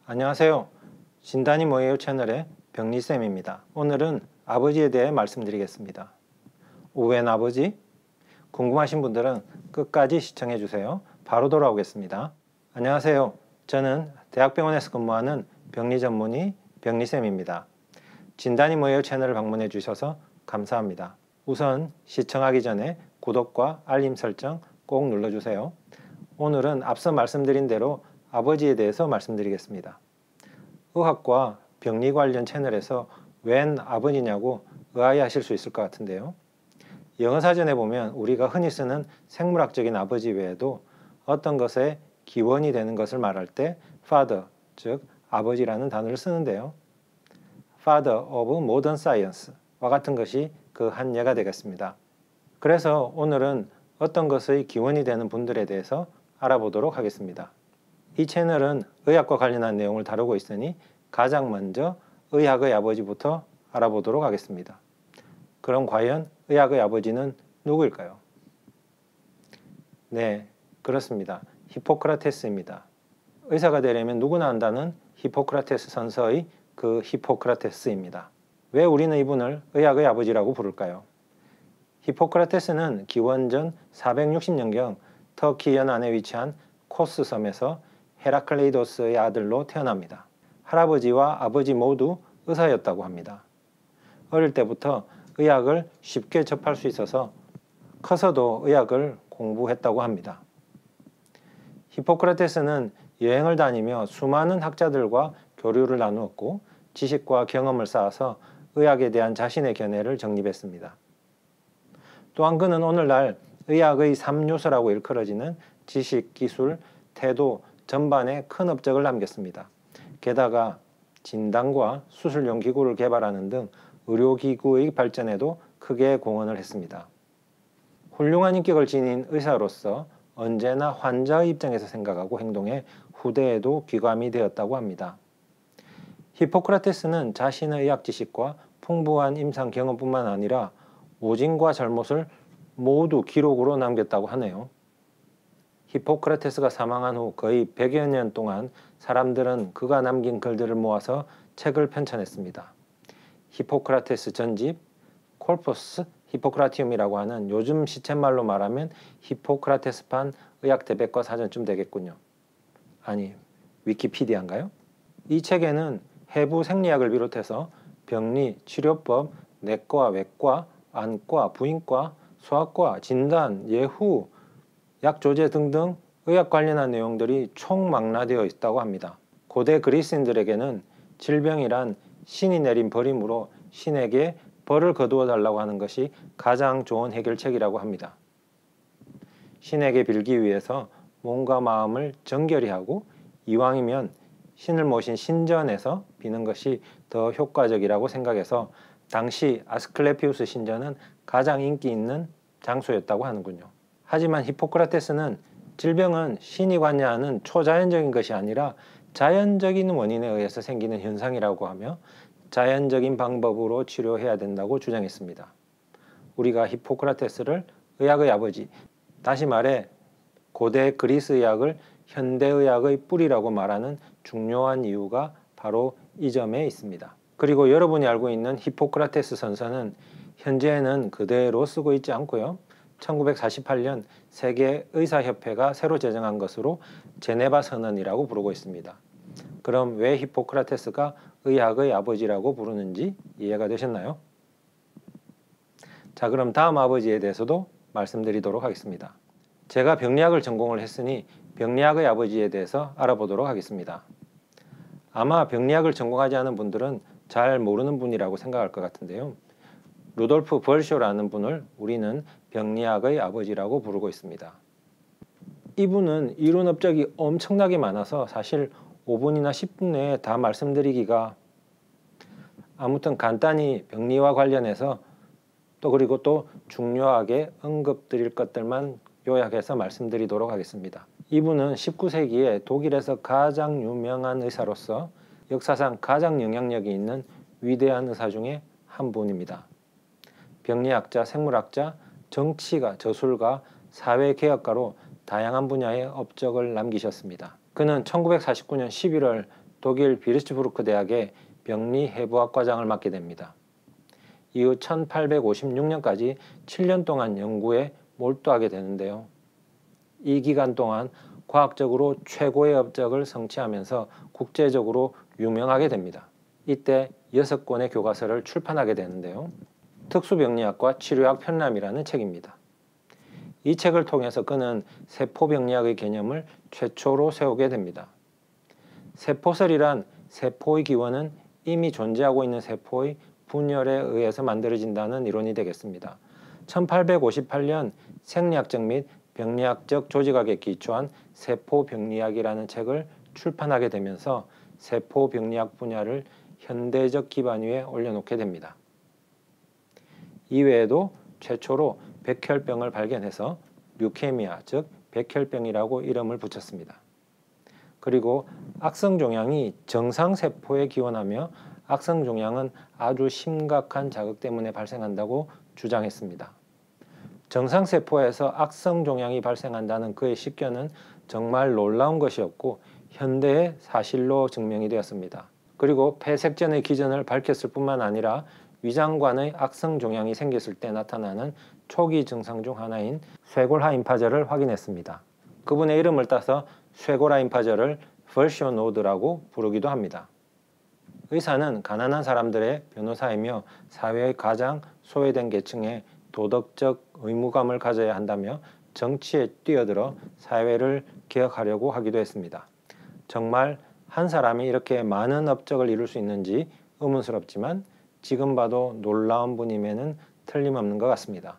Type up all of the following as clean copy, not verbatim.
안녕하세요. 진단이 뭐예요 채널의 병리쌤입니다. 오늘은 아버지에 대해 말씀드리겠습니다. 웬 아버지? 궁금하신 분들은 끝까지 시청해 주세요. 바로 돌아오겠습니다. 안녕하세요. 저는 대학병원에서 근무하는 병리 전문의 병리쌤입니다. 진단이 뭐예요 채널을 방문해 주셔서 감사합니다. 우선 시청하기 전에 구독과 알림 설정 꼭 눌러주세요. 오늘은 앞서 말씀드린 대로 아버지에 대해서 말씀드리겠습니다. 의학과 병리 관련 채널에서 웬 아버지냐고 의아해하실 수 있을 것 같은데요. 영어사전에 보면 우리가 흔히 쓰는 생물학적인 아버지 외에도 어떤 것의 기원이 되는 것을 말할 때 father, 즉 아버지라는 단어를 쓰는데요. father of modern science와 같은 것이 그 한 예가 되겠습니다. 그래서 오늘은 어떤 것의 기원이 되는 분들에 대해서 알아보도록 하겠습니다. 이 채널은 의학과 관련한 내용을 다루고 있으니 가장 먼저 의학의 아버지부터 알아보도록 하겠습니다. 그럼 과연 의학의 아버지는 누구일까요? 네, 그렇습니다. 히포크라테스입니다. 의사가 되려면 누구나 안다는 히포크라테스 선서의 그 히포크라테스입니다. 왜 우리는 이분을 의학의 아버지라고 부를까요? 히포크라테스는 기원전 460년경 터키 연안에 위치한 코스 섬에서 헤라클레이도스의 아들로 태어납니다. 할아버지와 아버지 모두 의사였다고 합니다. 어릴 때부터 의학을 쉽게 접할 수 있어서 커서도 의학을 공부했다고 합니다. 히포크라테스는 여행을 다니며 수많은 학자들과 교류를 나누었고 지식과 경험을 쌓아서 의학에 대한 자신의 견해를 정립했습니다. 또한 그는 오늘날 의학의 3요소라고 일컬어지는 지식, 기술, 태도 전반에 큰 업적을 남겼습니다. 게다가 진단과 수술용 기구를 개발하는 등 의료기구의 발전에도 크게 공헌을 했습니다. 훌륭한 인격을 지닌 의사로서 언제나 환자의 입장에서 생각하고 행동해 후대에도 귀감이 되었다고 합니다. 히포크라테스는 자신의 의학 지식과 풍부한 임상 경험뿐만 아니라 오진과 잘못을 모두 기록으로 남겼다고 하네요. 히포크라테스가 사망한 후 거의 100여 년 동안 사람들은 그가 남긴 글들을 모아서 책을 편찬했습니다. 히포크라테스 전집, 콜포스 히포크라티움이라고 하는 요즘 시쳇말로 말하면 히포크라테스판 의학대백과 사전쯤 되겠군요. 아니, 위키피디아인가요? 이 책에는 해부 생리학을 비롯해서 병리, 치료법, 내과, 외과, 안과, 부인과, 소아과, 진단, 예후, 약 조제 등등 의학 관련한 내용들이 총망라되어 있다고 합니다. 고대 그리스인들에게는 질병이란 신이 내린 벌이므로 신에게 벌을 거두어 달라고 하는 것이 가장 좋은 해결책이라고 합니다. 신에게 빌기 위해서 몸과 마음을 정결히 하고 이왕이면 신을 모신 신전에서 비는 것이 더 효과적이라고 생각해서 당시 아스클레피우스 신전은 가장 인기 있는 장소였다고 하는군요. 하지만 히포크라테스는 질병은 신이 관여하는 초자연적인 것이 아니라 자연적인 원인에 의해서 생기는 현상이라고 하며 자연적인 방법으로 치료해야 된다고 주장했습니다. 우리가 히포크라테스를 의학의 아버지, 다시 말해 고대 그리스 의학을 현대의학의 뿌리라고 말하는 중요한 이유가 바로 이 점에 있습니다. 그리고 여러분이 알고 있는 히포크라테스 선서는 현재는 그대로 쓰고 있지 않고요. 1948년 세계의사협회가 새로 제정한 것으로 제네바 선언이라고 부르고 있습니다. 그럼 왜 히포크라테스가 의학의 아버지라고 부르는지 이해가 되셨나요? 자, 그럼 다음 아버지에 대해서도 말씀드리도록 하겠습니다. 제가 병리학을 전공을 했으니 병리학의 아버지에 대해서 알아보도록 하겠습니다. 아마 병리학을 전공하지 않은 분들은 잘 모르는 분이라고 생각할 것 같은데요. 루돌프 벌쇼라는 분을 우리는 병리학의 아버지라고 부르고 있습니다. 이분은 이론 업적이 엄청나게 많아서 사실 5분이나 10분 내에 다 말씀드리기가, 아무튼 간단히 병리와 관련해서 그리고 또 중요하게 언급드릴 것들만 요약해서 말씀드리도록 하겠습니다. 이분은 19세기에 독일에서 가장 유명한 의사로서 역사상 가장 영향력이 있는 위대한 의사 중에 한 분입니다. 병리학자, 생물학자, 정치가, 저술가, 사회개혁가로 다양한 분야의 업적을 남기셨습니다. 그는 1949년 11월 독일 비르츠부르크 대학의 병리 해부학 과장을 맡게 됩니다. 이후 1856년까지 7년 동안 연구에 몰두하게 되는데요. 이 기간 동안 과학적으로 최고의 업적을 성취하면서 국제적으로 유명하게 됩니다. 이때 6권의 교과서를 출판하게 되는데요. 특수병리학과 치료학 편람이라는 책입니다. 이 책을 통해서 그는 세포병리학의 개념을 최초로 세우게 됩니다. 세포설이란 세포의 기원은 이미 존재하고 있는 세포의 분열에 의해서 만들어진다는 이론이 되겠습니다. 1858년 생리학적 및 병리학적 조직학에 기초한 세포병리학이라는 책을 출판하게 되면서 세포병리학 분야를 현대적 기반 위에 올려놓게 됩니다. 이외에도 최초로 백혈병을 발견해서 류케미아, 즉 백혈병이라고 이름을 붙였습니다. 그리고 악성종양이 정상세포에 기원하며 악성종양은 아주 심각한 자극 때문에 발생한다고 주장했습니다. 정상세포에서 악성종양이 발생한다는 그의 식견은 정말 놀라운 것이었고 현대의 사실로 증명이 되었습니다. 그리고 폐색전의 기전을 밝혔을 뿐만 아니라 위장관의 악성종양이 생겼을 때 나타나는 초기 증상 중 하나인 쇄골하임파절을 확인했습니다. 그분의 이름을 따서 쇄골하임파절을 벌쇼노드라고 부르기도 합니다. 의사는 가난한 사람들의 변호사이며 사회의 가장 소외된 계층에 도덕적 의무감을 가져야 한다며 정치에 뛰어들어 사회를 개혁하려고 하기도 했습니다. 정말 한 사람이 이렇게 많은 업적을 이룰 수 있는지 의문스럽지만 지금 봐도 놀라운 분임에는 틀림없는 것 같습니다.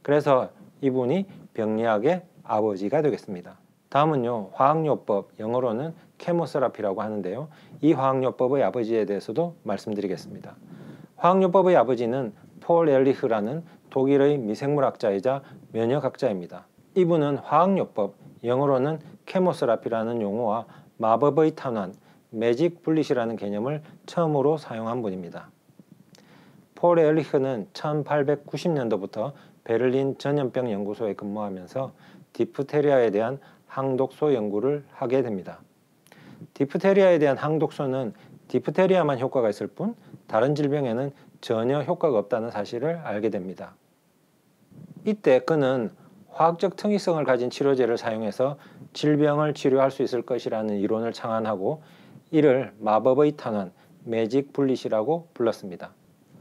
그래서 이분이 병리학의 아버지가 되겠습니다. 다음은요, 화학요법, 영어로는 케모세라피라고 하는데요. 이 화학요법의 아버지에 대해서도 말씀드리겠습니다. 화학요법의 아버지는 폴 에르리흐라는 독일의 미생물학자이자 면역학자입니다. 이분은 화학요법, 영어로는 케모세라피라는 용어와 마법의 탄환, 매직 불릿이라는 개념을 처음으로 사용한 분입니다. 폴 에르리흐는 1890년도부터 베를린 전염병 연구소에 근무하면서 디프테리아에 대한 항독소 연구를 하게 됩니다. 디프테리아에 대한 항독소는 디프테리아만 효과가 있을 뿐 다른 질병에는 전혀 효과가 없다는 사실을 알게 됩니다. 이때 그는 화학적 특이성을 가진 치료제를 사용해서 질병을 치료할 수 있을 것이라는 이론을 창안하고 이를 마법의 탄환, 매직 불릿이라고 불렀습니다.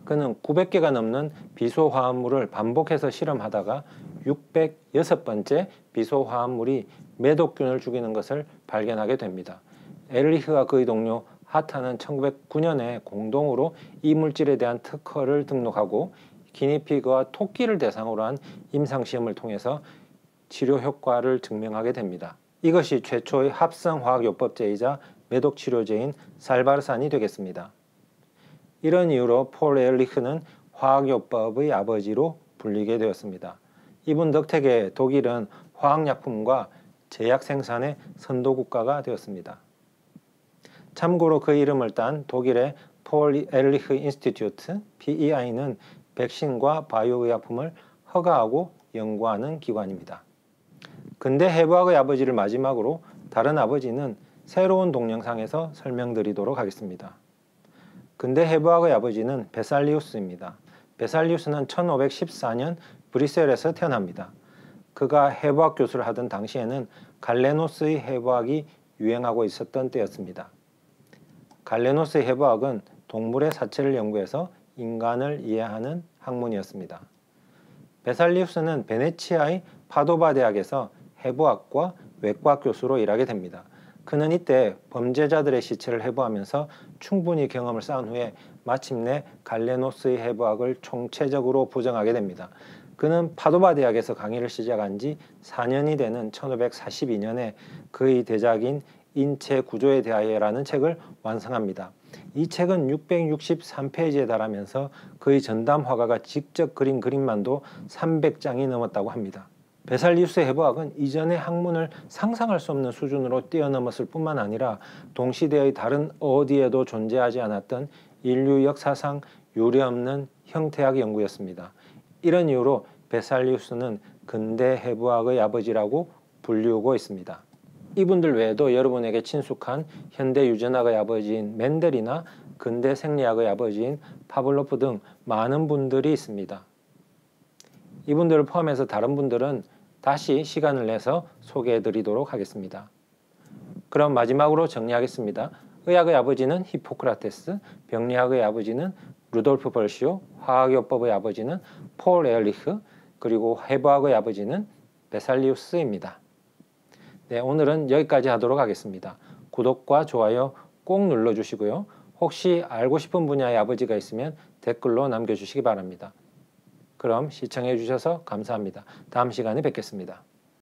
그는 900개가 넘는 비소화합물을 반복해서 실험하다가 606번째 비소화합물이 매독균을 죽이는 것을 발견하게 됩니다. 에르리흐와 그의 동료 하타는 1909년에 공동으로 이 물질에 대한 특허를 등록하고 기니피그와 토끼를 대상으로 한 임상시험을 통해서 치료 효과를 증명하게 됩니다. 이것이 최초의 합성화학요법제이자 매독치료제인 살바르산이 되겠습니다. 이런 이유로 폴 에르리흐는 화학요법의 아버지로 불리게 되었습니다. 이분 덕택에 독일은 화학약품과 제약 생산의 선도국가가 되었습니다. 참고로 그 이름을 딴 독일의 폴 에르리흐 인스티튜트 PEI는 백신과 바이오의약품을 허가하고 연구하는 기관입니다. 근대 해부학의 아버지를 마지막으로 다른 아버지는 새로운 동영상에서 설명드리도록 하겠습니다. 근대 해부학의 아버지는 베살리우스입니다. 베살리우스는 1514년 브뤼셀에서 태어납니다. 그가 해부학 교수를 하던 당시에는 갈레노스의 해부학이 유행하고 있었던 때였습니다. 갈레노스의 해부학은 동물의 사체를 연구해서 인간을 이해하는 학문이었습니다. 베살리우스는 베네치아의 파도바 대학에서 해부학과 외과학 교수로 일하게 됩니다. 그는 이때 범죄자들의 시체를 해부하면서 충분히 경험을 쌓은 후에 마침내 갈레노스의 해부학을 총체적으로 부정하게 됩니다. 그는 파도바 대학에서 강의를 시작한 지 4년이 되는 1542년에 그의 대작인 인체 구조에 대하여라는 책을 완성합니다. 이 책은 663페이지에 달하면서 그의 전담 화가가 직접 그린 그림만도 300장이 넘었다고 합니다. 베살리우스의 해부학은 이전의 학문을 상상할 수 없는 수준으로 뛰어넘었을 뿐만 아니라 동시대의 다른 어디에도 존재하지 않았던 인류 역사상 유례없는 형태학 연구였습니다. 이런 이유로 베살리우스는 근대 해부학의 아버지라고 불리우고 있습니다. 이분들 외에도 여러분에게 친숙한 현대 유전학의 아버지인 멘델이나 근대 생리학의 아버지인 파블로프 등 많은 분들이 있습니다. 이분들을 포함해서 다른 분들은 다시 시간을 내서 소개해 드리도록 하겠습니다. 그럼 마지막으로 정리하겠습니다. 의학의 아버지는 히포크라테스, 병리학의 아버지는 루돌프 벌시오, 화학요법의 아버지는 폴 에얼리흐, 그리고 해부학의 아버지는 베살리우스입니다. 네, 오늘은 여기까지 하도록 하겠습니다. 구독과 좋아요 꼭 눌러주시고요. 혹시 알고 싶은 분야의 아버지가 있으면 댓글로 남겨주시기 바랍니다. 그럼 시청해 주셔서 감사합니다. 다음 시간에 뵙겠습니다.